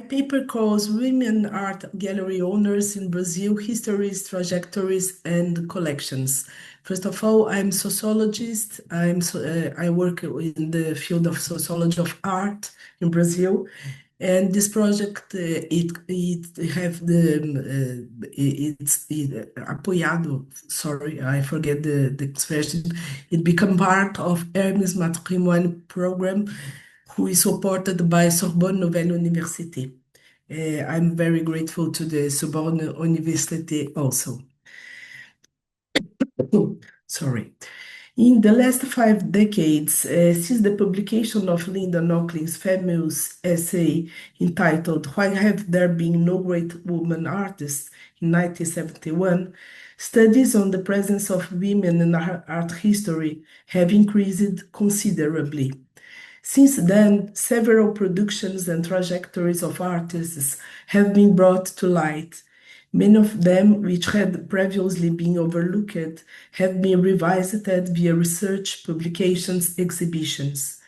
Paper calls Women Art Gallery Owners in Brazil, Histories, Trajectories, and Collections. First of all, I'm sociologist. I work in the field of sociology of art in Brazil. And this project, it have apoiado, sorry, I forget the expression. It become part of Hermes Matrimônio program, who is supported by Sorbonne Nouvelle Université. I'm very grateful to the Sorbonne University also. Sorry. In the last 5 decades, since the publication of Linda Nochling's famous essay entitled Why Have There Been No Great Women Artists in 1971, studies on the presence of women in art history have increased considerably. Since then, several productions and trajectories of artists have been brought to light. Many of them, which had previously been overlooked, have been revisited via research, publications, exhibitions.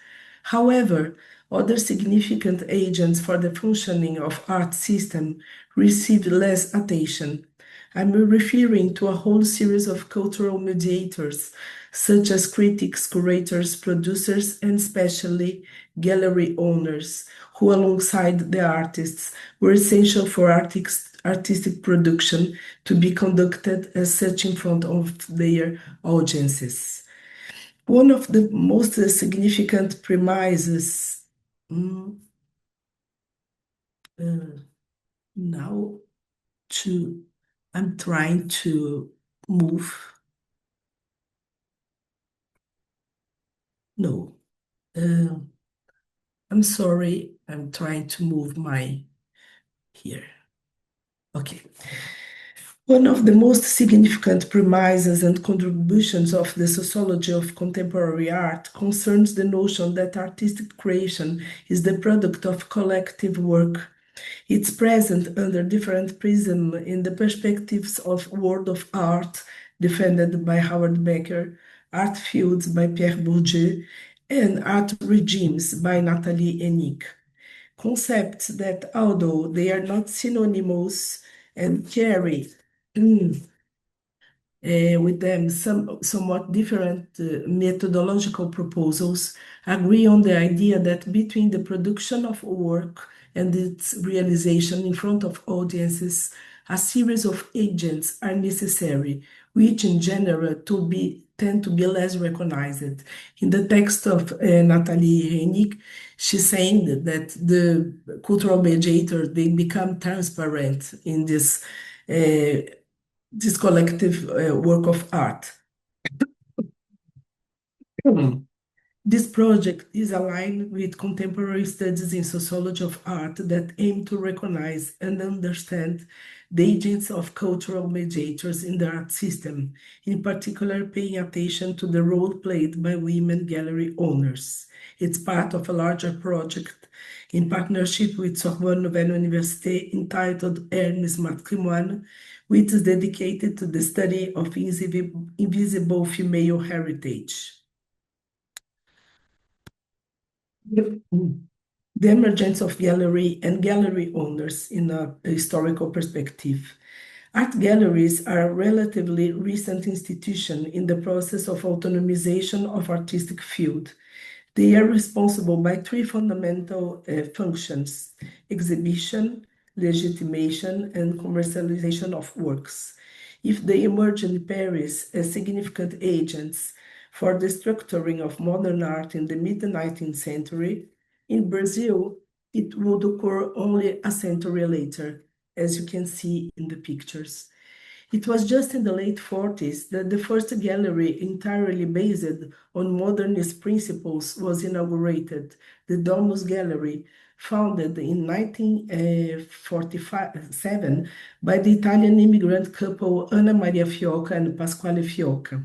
However, other significant agents for the functioning of art system received less attention. I'm referring to a whole series of cultural mediators, such as critics, curators, producers, and especially gallery owners, who alongside the artists were essential for artistic production to be conducted as such in front of their audiences. One of the most significant premises now I'm trying to move. No, I'm sorry, I'm trying to move here. Okay. One of the most significant premises and contributions of the sociology of contemporary art concerns the notion that artistic creation is the product of collective work. It's present under different prisms in the perspectives of world of art, defended by Howard Becker, art fields by Pierre Bourdieu, and art regimes by Nathalie Hennig. Concepts that, although they are not synonymous and carry with them somewhat different methodological proposals, agree on the idea that between the production of work and its realization in front of audiences, a series of agents are necessary, which in general tend to be less recognized. In the text of Nathalie Hennig, she's saying that the cultural mediators, they become transparent in this collective work of art. This project is aligned with contemporary studies in sociology of art that aim to recognize and understand the agents of cultural mediators in the art system, in particular paying attention to the role played by women gallery owners. It's part of a larger project in partnership with Sorbonne Nouvelle Université entitled Hermes Matrimônio, which is dedicated to the study of invisible female heritage. The emergence of gallery and gallery owners in a historical perspective. Art galleries are a relatively recent institution in the process of autonomization of artistic field. They are responsible by 3 fundamental functions: exhibition, legitimation, and commercialization of works. If they emerge in Paris as significant agents for the structuring of modern art in the mid-19th century, in Brazil, it would occur only a century later, as you can see in the pictures. It was just in the late 40s that the first gallery entirely based on modernist principles was inaugurated, the Domus Gallery, founded in 1947 by the Italian immigrant couple Anna Maria Fiocca and Pasquale Fiocca.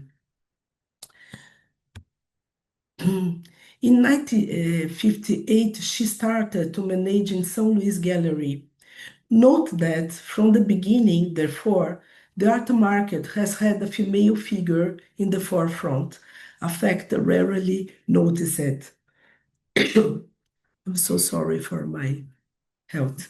In 1958, she started to manage in São Luís Gallery. Note that from the beginning, therefore, the art market has had a female figure in the forefront, a fact rarely noticed. I'm so sorry for my health.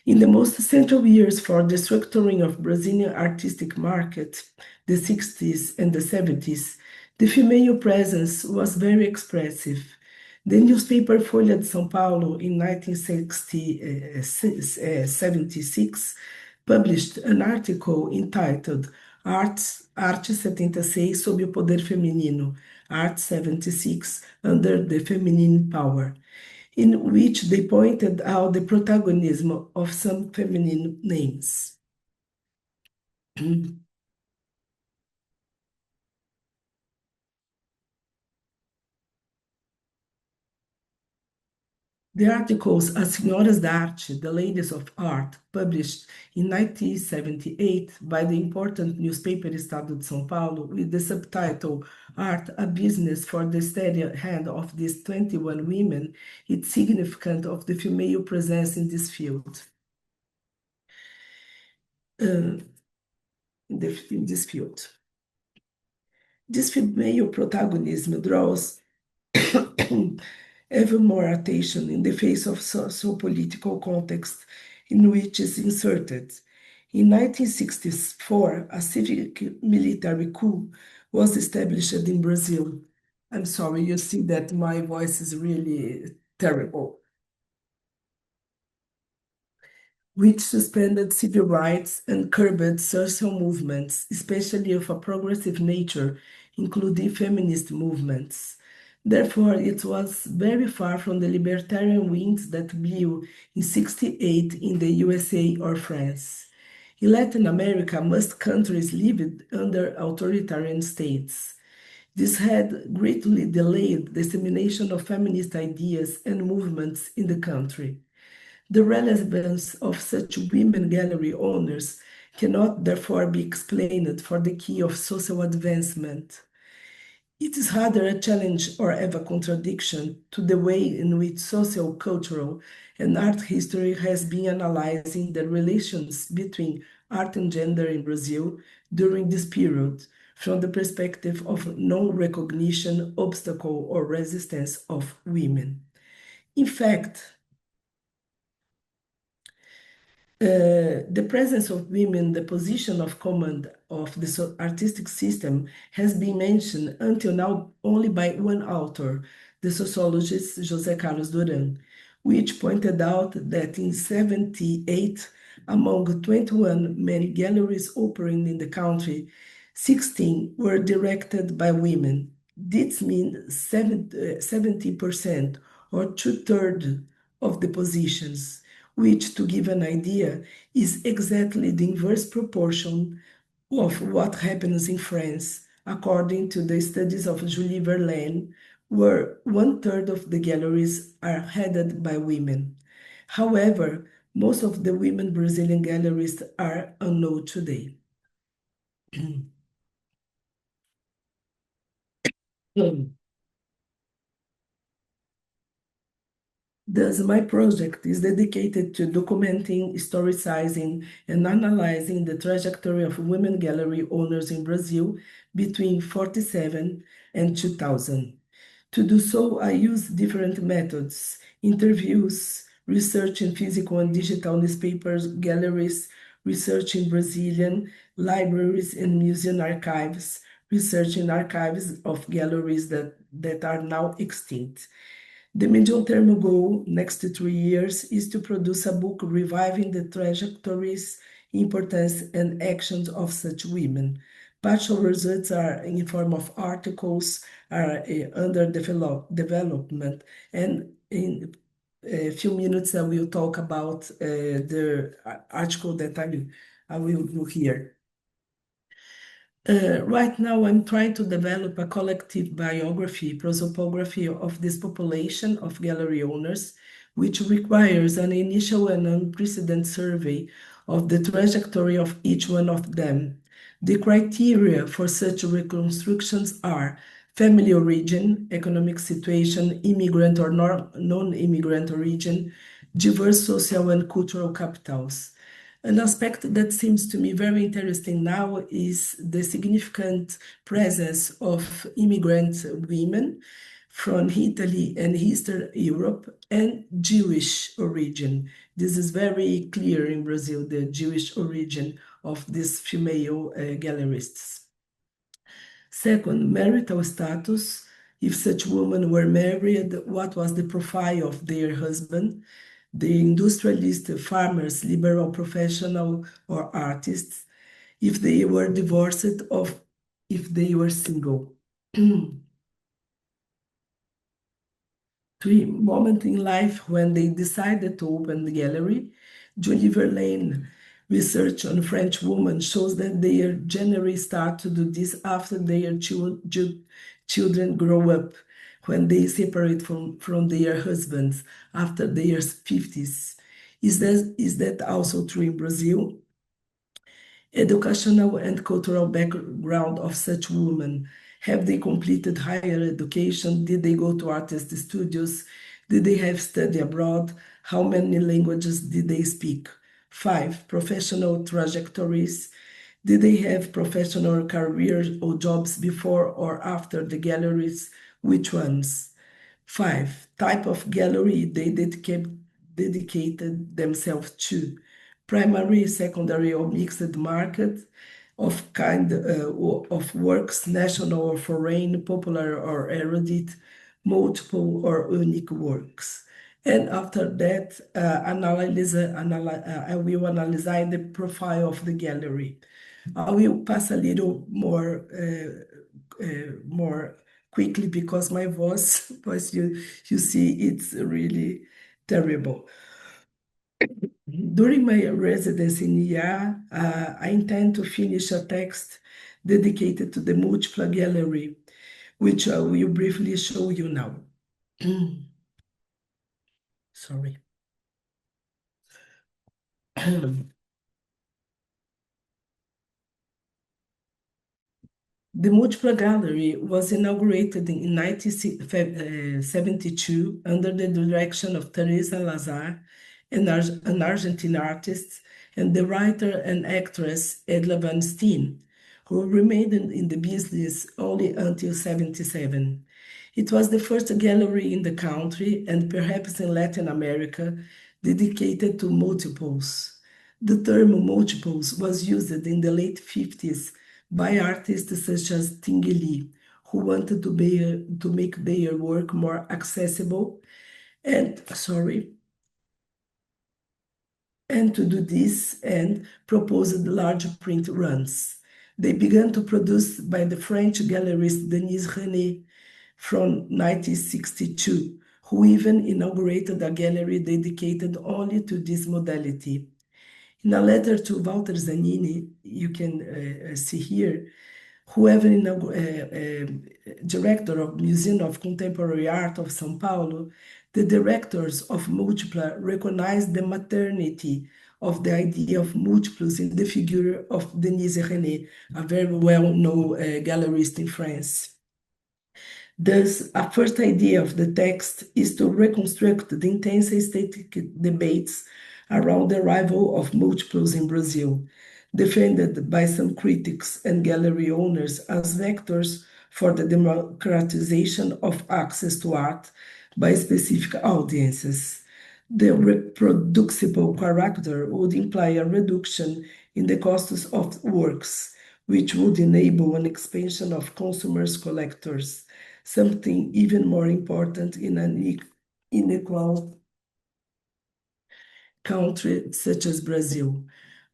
In the most central years for the structuring of Brazilian artistic market, the 60s and the 70s, the female presence was very expressive. The newspaper Folha de São Paulo in 1976 published an article entitled Arte 76 sob o poder feminino, Art 76 under the feminine power, in which they pointed out the protagonism of some feminine names. The articles As Senhoras da Arte, The Ladies of Art, published in 1978 by the important newspaper Estado de São Paulo with the subtitle Art, a Business for the Steady Hand of these 21 Women, it's significant of the female presence in this field. In this field. This female protagonism draws ever more attention in the face of socio-political context in which it's inserted. In 1964, a civic military coup was established in Brazil. I'm sorry, you see that my voice is really terrible. Which suspended civil rights and curbed social movements, especially of a progressive nature, including feminist movements. Therefore, it was very far from the libertarian winds that blew in 68 in the USA or France. In Latin America, most countries lived under authoritarian states. This had greatly delayed the dissemination of feminist ideas and movements in the country. The relevance of such women gallery owners cannot therefore be explained for the key of social advancement. It is rather a challenge or ever contradiction to the way in which social, cultural, and art history has been analyzing the relations between art and gender in Brazil during this period, from the perspective of non-recognition, obstacle, or resistance of women. In fact, the presence of women in the position of command of the artistic system has been mentioned until now only by one author, the sociologist José Carlos Duran, which pointed out that in 78, among 21 main galleries operating in the country, 16 were directed by women. This means 70% or two-thirds of the positions, which, to give an idea, is exactly the inverse proportion of what happens in France, according to the studies of Julie Verlaine, where one-third of the galleries are headed by women. However, most of the women Brazilian galleries are unknown today. Thus, my project is dedicated to documenting, historicizing, and analyzing the trajectory of women gallery owners in Brazil between 47 and 2000. To do so, I use different methods: interviews, research in physical and digital newspapers, galleries, research in Brazilian libraries and museum archives, research in archives of galleries that are now extinct. The medium-term goal, next 3 years, is to produce a book reviving the trajectories, importance, and actions of such women. Partial results are in form of articles, are under development, and in a few minutes I will talk about the article that I will do here. Right now, I'm trying to develop a collective biography, prosopography of this population of gallery owners, which requires an initial and unprecedented survey of the trajectory of each one of them. The criteria for such reconstructions are family origin, economic situation, immigrant or non-immigrant origin, diverse social and cultural capitals. An aspect that seems to me very interesting now is the significant presence of immigrant women from Italy and Eastern Europe, and Jewish origin. This is very clear in Brazil, the Jewish origin of these female gallerists. Second, marital status. If such women were married, what was the profile of their husband? The industrialist, farmers, liberal professional, or artists. If they were divorced, or if they were single. Three, moment in life when they decided to open the gallery. Julie Verlaine research on French women shows that they generally start to do this after their children grow up, when they separate from their husbands after their 50s. Is that also true in Brazil? Educational and cultural background of such women. Have they completed higher education? Did they go to artist studios? Did they have study abroad? How many languages did they speak? Five, professional trajectories. Did they have professional careers or jobs before or after the galleries? Which ones? Five, type of gallery they dedicated themselves to. Primary, secondary, or mixed market, of kind of works, national or foreign, popular or erudite, multiple or unique works. And after that, I will analyze the profile of the gallery. I will pass a little more quickly because my voice, you see, it's really terrible. During my residence in IA, I intend to finish a text dedicated to the multiple gallery, which I will briefly show you now. Sorry. The Multiple Gallery was inaugurated in 1972 under the direction of Teresa Lazar, an Argentine artist, and the writer and actress Edla Van Steen, who remained in the business only until 1977. It was the first gallery in the country, and perhaps in Latin America, dedicated to multiples. The term multiples was used in the late 50s by artists such as Tinguely, who wanted to make their work more accessible and to do this and proposed large print runs. They began to produce by the French gallerist Denise René from 1962, who even inaugurated a gallery dedicated only to this modality. In a letter to Walter Zanini, you can see here, whoever director of Museum of Contemporary Art of São Paulo, the directors of Multipla recognized the maternity of the idea of multiples in the figure of Denise René, a very well-known gallerist in France. Thus, a first idea of the text is to reconstruct the intense aesthetic debates around the arrival of multiples in Brazil, defended by some critics and gallery owners as vectors for the democratization of access to art by specific audiences. The reproducible character would imply a reduction in the costs of works, which would enable an expansion of consumers collectors, something even more important in an unequal country such as Brazil.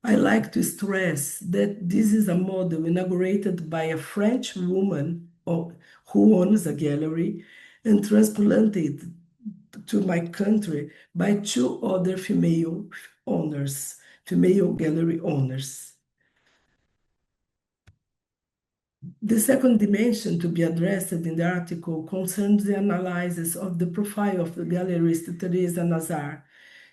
I like to stress that this is a model inaugurated by a French woman who owns a gallery and transplanted to my country by two other female gallery owners. The second dimension to be addressed in the article concerns the analysis of the profile of the gallerist Teresa Nazar.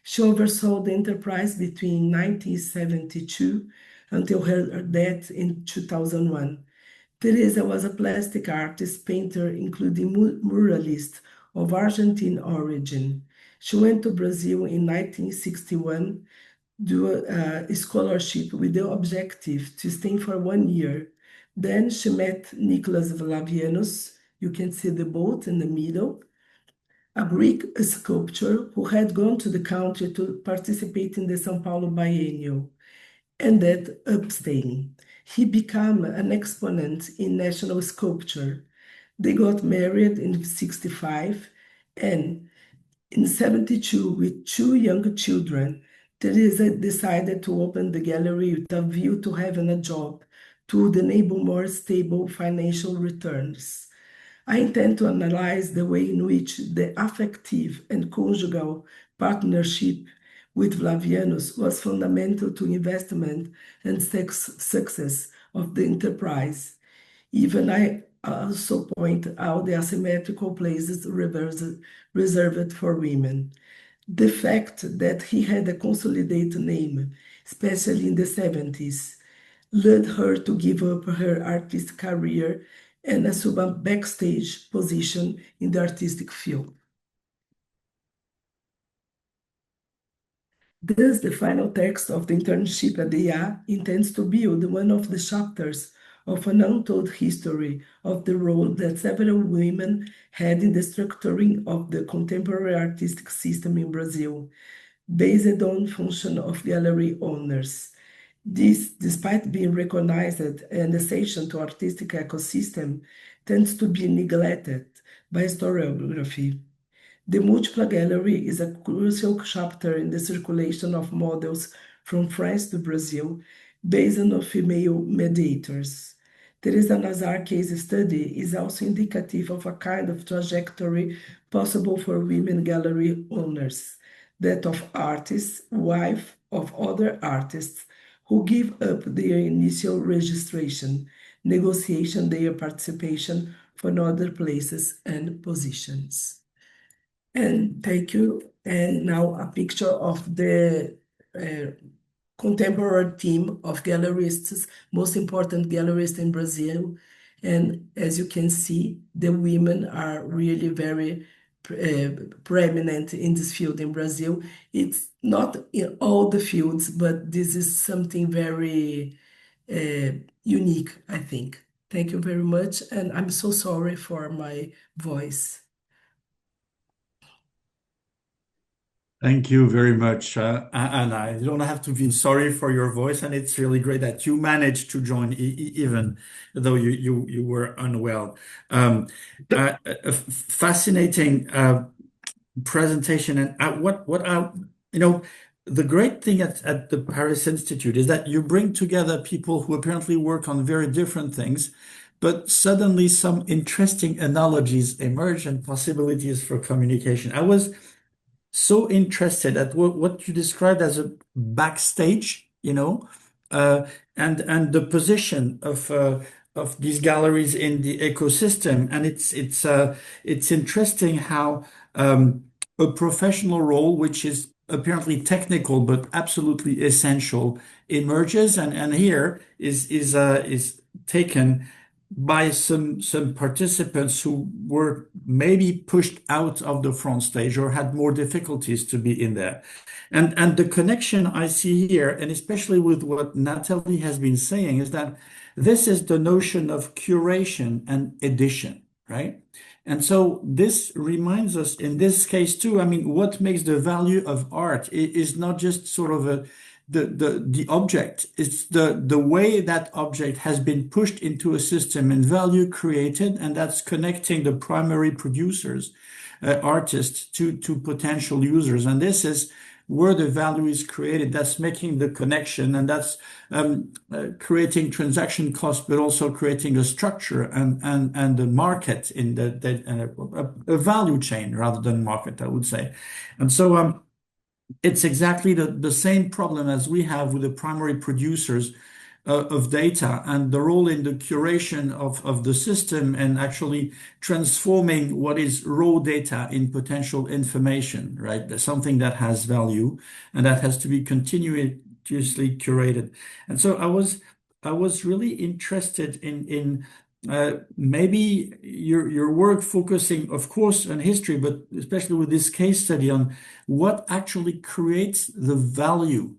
She oversaw the enterprise between 1972 until her death in 2001. Teresa was a plastic artist, painter, including muralist of Argentine origin. She went to Brazil in 1961, do a scholarship with the objective to stay for 1 year. Then she met Nicholas Vlavianus You can see the boat in the middle, a Greek sculptor who had gone to the country to participate in the São Paulo Biennial, and that Epstein. He became an exponent in national sculpture. They got married in 65, and in 72, with two young children, Teresa decided to open the gallery with a view to having a job to enable more stable financial returns. I intend to analyze the way in which the affective and conjugal partnership with Flavianus was fundamental to investment and success of the enterprise. Even I also point out the asymmetrical places reserved for women. The fact that he had a consolidated name, especially in the 70s, led her to give up her artistic career and assume a backstage position in the artistic field. Thus, the final text of the internship at the IA intends to build one of the chapters of an untold history of the role that several women had in the structuring of the contemporary artistic system in Brazil, based on function of gallery owners. This, despite being recognized and essential to artistic ecosystem, tends to be neglected by historiography. The multiple gallery is a crucial chapter in the circulation of models from France to Brazil based on female mediators. Teresa Nazar case study is also indicative of a kind of trajectory possible for women gallery owners, that of artists, wife of other artists, who give up their initial registration, negotiation their participation for other places and positions. And thank you. And now a picture of the contemporary team of gallerists, most important gallerists in Brazil. And as you can see, the women are really very preeminent in this field in Brazil. It's not in all the fields, but this is something very unique, I think. Thank you very much. And I'm so sorry for my voice. Thank you very much, Anna. You don't have to feel sorry for your voice, and it's really great that you managed to join, even though you were unwell. A fascinating presentation, and the great thing at the Paris Institute is that you bring together people who apparently work on very different things, but suddenly some interesting analogies emerge and possibilities for communication. I was so interested at what you described as a backstage, and the position of these galleries in the ecosystem. And it's interesting how a professional role, which is apparently technical but absolutely essential, emerges, and here is taken by some participants who were maybe pushed out of the front stage or had more difficulties to be in there. And the connection I see here, and especially with what Natalie has been saying, is that this is the notion of curation and edition, right? And so this reminds us in this case too, I mean, what makes the value of art is not just sort of the object. It's the way that object has been pushed into a system and value created, and that's connecting the primary producers, artists, to potential users. And this is where the value is created. That's making the connection, and that's creating transaction costs, but also creating a structure and the market in a value chain rather than market, I would say. And so it's exactly the same problem as we have with the primary producers of data, and the role in the curation of the system and actually transforming what is raw data in potential information, right? There's something that has value and that has to be continuously curated. And so I was really interested in maybe your work focusing, of course, on history, but especially with this case study on what actually creates the value,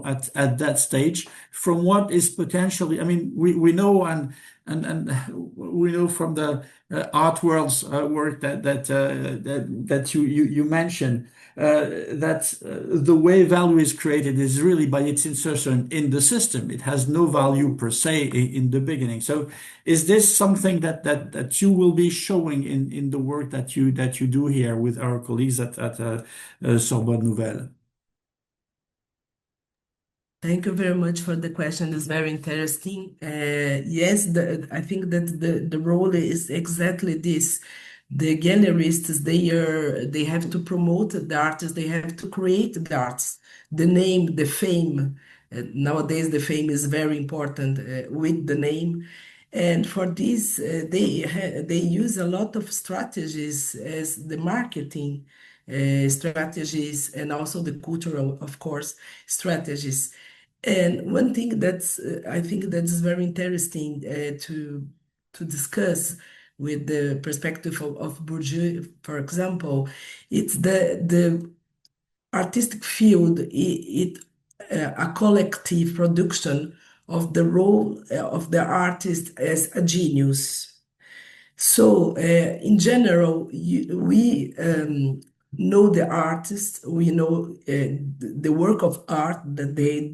at that stage from what is potentially, I mean, we know, and and we know from the art world's work that you mentioned that the way value is created is really by its insertion in the system. It has no value per se in the beginning. So, is this something that you will be showing in the work that you do here with our colleagues at Sorbonne Nouvelle? Thank you very much for the question. It's very interesting. Yes, I think that the role is exactly this. The gallerists, they have to promote the artists, they have to create the arts, the name, the fame. Nowadays, the fame is very important with the name. And for this, they use a lot of strategies as the marketing strategies and also the cultural, of course, strategies. And one thing that's I think that's very interesting to discuss with the perspective of Bourdieu, for example, it's the artistic field, a collective production of the role of the artist as a genius. So, in general, we know the artist, we know the work of art that they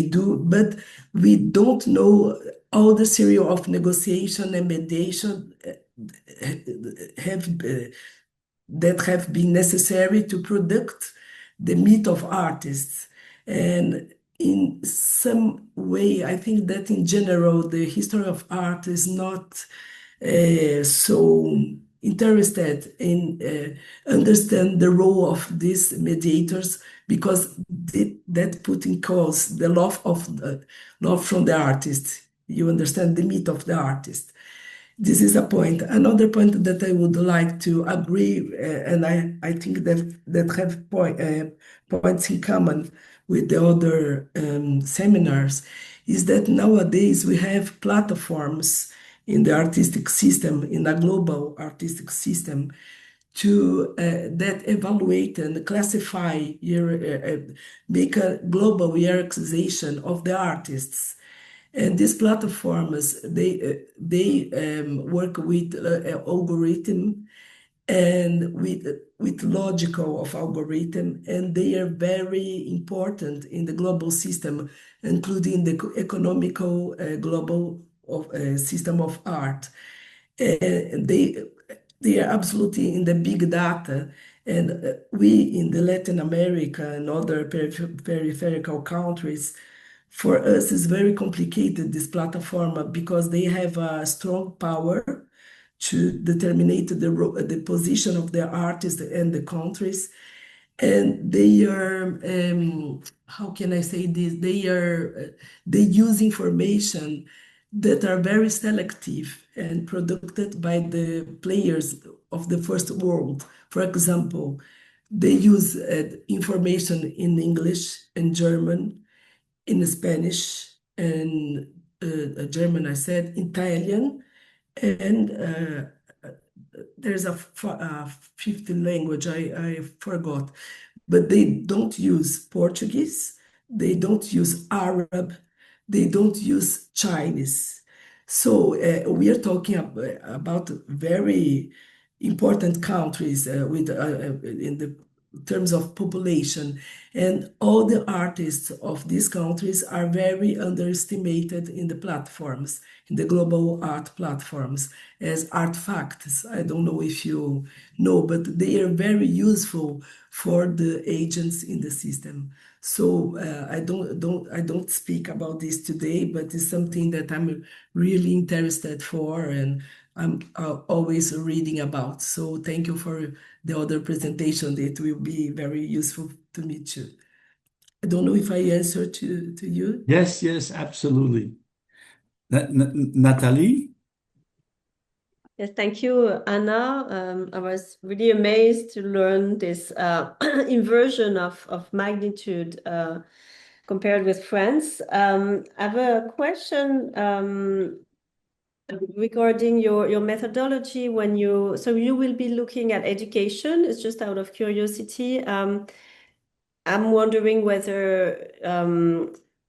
do, but we don't know all the serial of negotiation and mediation have that have been necessary to product the myth of artists. And in some way, I think that in general, the history of art is not so interested in understand the role of these mediators because that put in cause the love from the artist. You understand the myth of the artist. This is a point. Another point that I would like to agree, and I think that have points in common with the other seminars, is that nowadays we have platforms in the artistic system, in a global artistic system, to that evaluate and classify, make a global hierarchization of the artists. And these platforms, they work with algorithm and with logical of algorithm, and they are very important in the global system, including the economical global system of art. They are absolutely in the big data, and we in the Latin America and other peripheral countries, for us it's very complicated, this platform, because they have a strong power to determine the position of the artists and the countries. And they are, how can I say this? They use information that are very selective and produced by the players of the first world. For example, they use information in English and German, in Spanish and German, I said, Italian, and there's a fifth language I forgot, but they don't use Portuguese, they don't use Arab, they don't use Chinese. So we are talking about very important countries with in the terms of population, and all the artists of these countries are very underestimated in the platforms, in the global art platforms, as artifacts. I don't know if you know, but they are very useful for the agents in the system. So I don't speak about this today, but it's something that I'm really interested for, and I'm always reading about. So thank you for the other presentation. It will be very useful to me too. I don't know if I answered to you. Yes, yes, absolutely. Nathalie? Yes, thank you, Anna. I was really amazed to learn this inversion of magnitude compared with France. I have a question regarding your methodology when so you will be looking at education. It's just out of curiosity. I'm wondering whether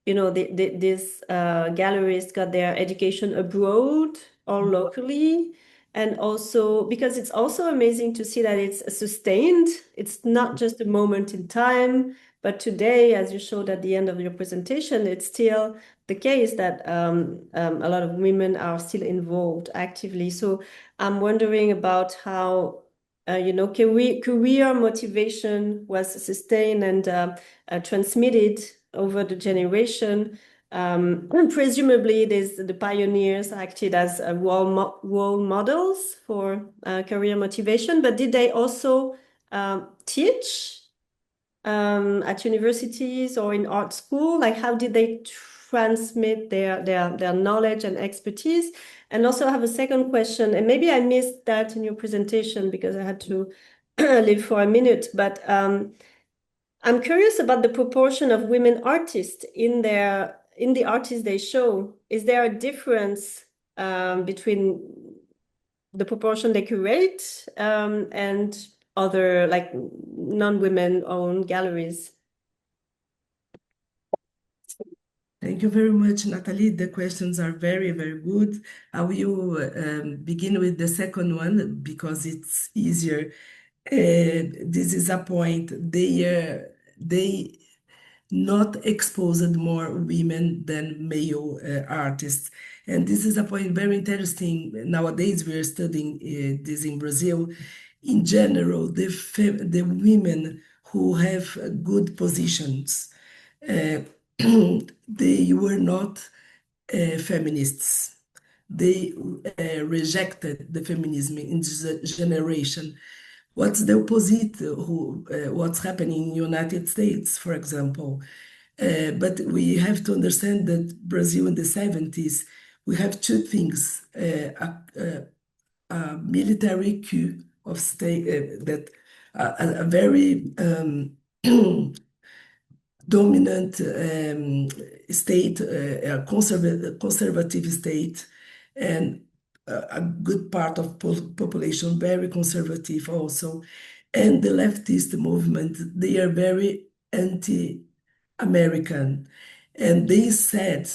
these galleries got their education abroad or locally. And also, because it's also amazing to see that it's sustained. It's not just a moment in time, but today, as you showed at the end of your presentation, it's still the case that a lot of women are still involved actively. So I'm wondering about how, career motivation was sustained and transmitted over the generation. Presumably, the pioneers acted as role models for career motivation, but did they also teach at universities or in art school? Like, how did they transmit their knowledge and expertise? And also, I have a second question, and maybe I missed that in your presentation because I had to leave for a minute, but I'm curious about the proportion of women artists in the artists they show. Is there a difference between the proportion they curate and other like non-women owned galleries? Thank you very much, Natalie. The questions are very, very good. I will begin with the second one because it's easier. This is a point. They not exposed more women than male artists. And this is a point very interesting. Nowadays, we are studying this in Brazil. In general, the women who have good positions, they were not feminists. They rejected the feminism in this generation. What's the opposite? What's happening in United States, for example? But we have to understand that Brazil in the 70s, we have two things: a military coup of state that a very dominant state, a conservative state, and a good part of population very conservative also. And the leftist movement, they are very anti-American. And they said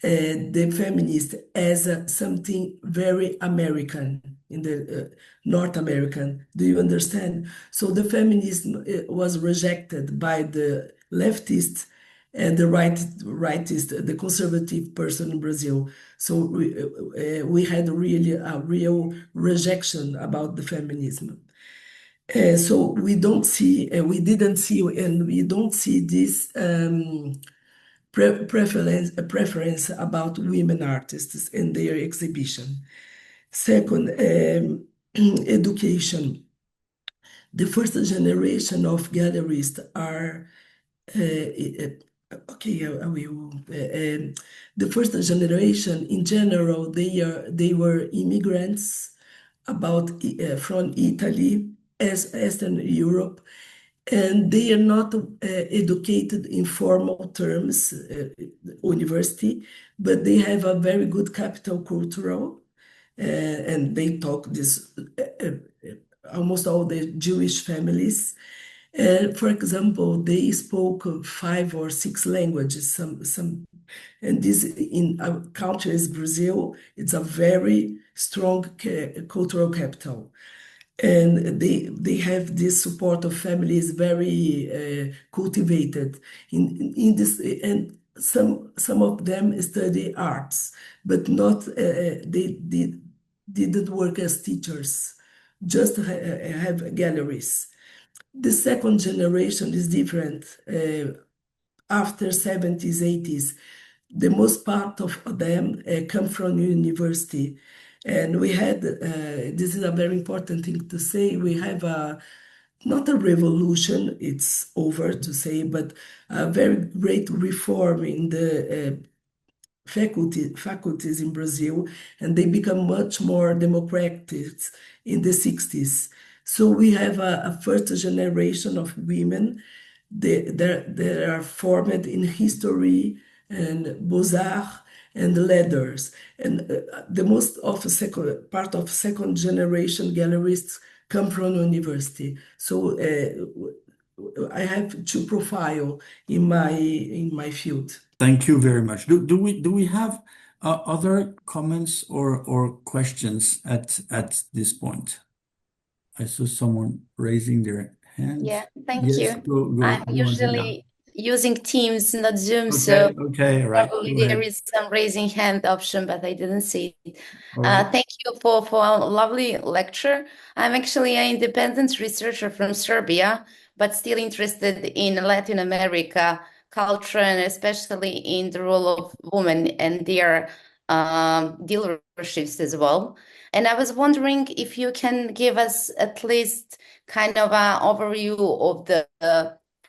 the feminist as something very American in the North American. Do you understand? So the feminism was rejected by the leftists and the rightist, the conservative person in Brazil. So we had really a real rejection about the feminism. So we didn't see, and we don't see this preference about women artists in their exhibition. Second, education. The first generation of gallerists are okay. I will. The first generation, in general, they were immigrants from Italy, as Eastern Europe, and they are not educated in formal terms, university, but they have a very good capital cultural, and they talk this almost all the Jewish families. For example, they spoke 5 or 6 languages. And this in our country is Brazil. It's a very strong cultural capital. And they have this support of families very cultivated in this, and some of them study arts, but not they didn't work as teachers, just have galleries. The second generation is different. After 70s, 80s, the most part of them come from university. And we had, this is a very important thing to say, we have not a revolution, it's over to say, but a very great reform in the faculties in Brazil, and they become much more democratic in the 60s. So we have a first generation of women that are formed in history and beaux-arts and letters. And the most of part of second generation gallerists come from university. So I have two profile in my field. Thank you very much. Do we have other comments or questions at this point? I saw someone raising their hand. Yeah, thank Yes, you. go I'm on, Julia. usually using Teams, not Zoom, so Okay, right. probably Go there ahead. is some raising hand option, but I didn't see it. All right. Thank you for a lovely lecture. I'm actually an independent researcher from Serbia, but still interested in Latin America culture and especially in the role of women and their dealerships as well. And I was wondering if you can give us at least kind of an overview of the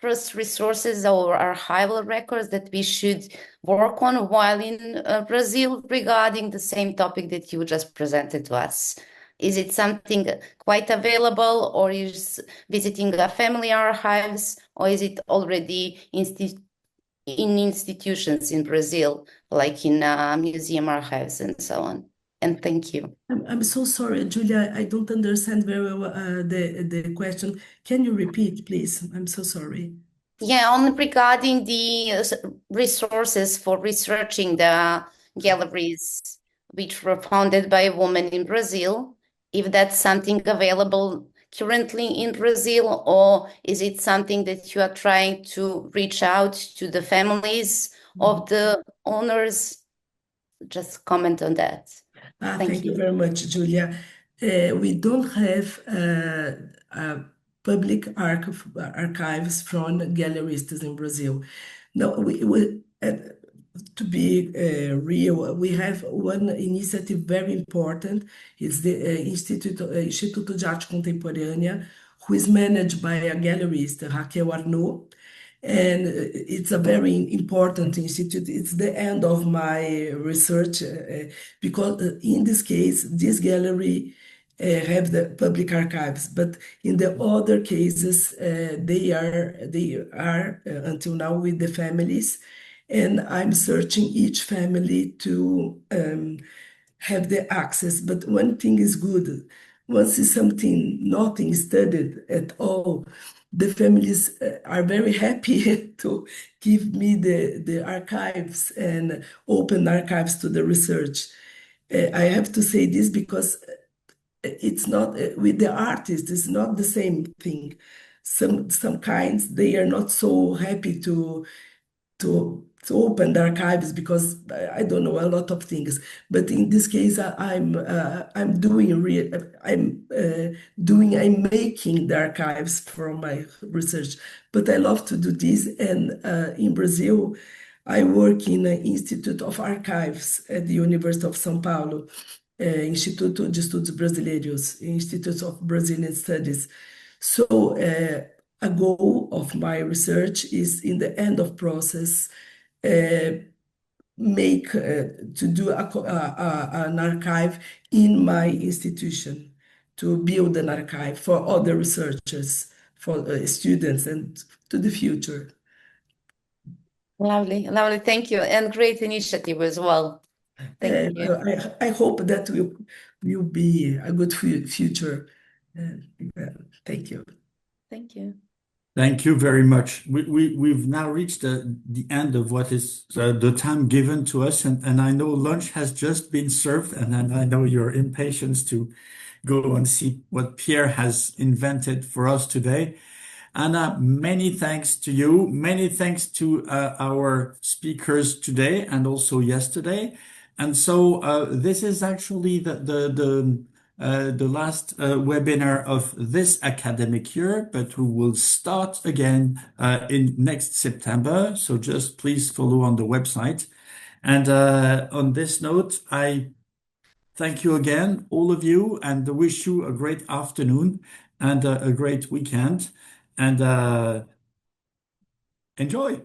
first resources or archival records that we should work on while in Brazil regarding the same topic that you just presented to us. Is it something quite available, or is visiting a family archives, or is it already in institutions in Brazil, like in museum archives and so on? And thank you. I'm so sorry, Julia. I don't understand very well the question. Can you repeat, please? I'm so sorry. Yeah, on regarding the resources for researching the galleries which were founded by a woman in Brazil, if that's something available currently in Brazil, or is it something that you are trying to reach out to the families of the owners? Just comment on that. Thank you very much, Julia. We don't have public archives from gallerists in Brazil. No, to be real, we have one initiative very important. It's the Instituto de Arte Contemporânea, who is managed by a gallerist, Raquel Arnaud. And it's a very important institute. It's the end of my research because in this case, this gallery have the public archives, but in the other cases, they are until now with the families, and I'm searching each family to have the access. But one thing is good. Once is something nothing studied at all, the families are very happy to give me the archives and open archives to the research. I have to say this because it's not with the artists, it's not the same thing. Some kinds they are not so happy to open the archives because I don't know a lot of things. But in this case, I'm making the archives from my research. But I love to do this, and in Brazil, I work in an Institute of Archives at the University of São Paulo, Instituto de Estudos Brasileiros, Institute of Brazilian Studies. So a goal of my research is in the end of process to do an archive in my institution, to build an archive for other researchers, for students, and to the future. Lovely, lovely. Thank you. And great initiative as well. Thank you. I hope that will be a good future. Thank you. Thank you. Thank you very much. We've now reached the end of what is the time given to us, and I know lunch has just been served, and I know your impatience to go and see what Pierre has invented for us today. Anna, many thanks to you. Many thanks to our speakers today and also yesterday. And so this is actually the last webinar of this academic year, but we will start again in next September. So just please follow on the website. And on this note, I thank you again, all of you, and wish you a great afternoon and a great weekend. And enjoy.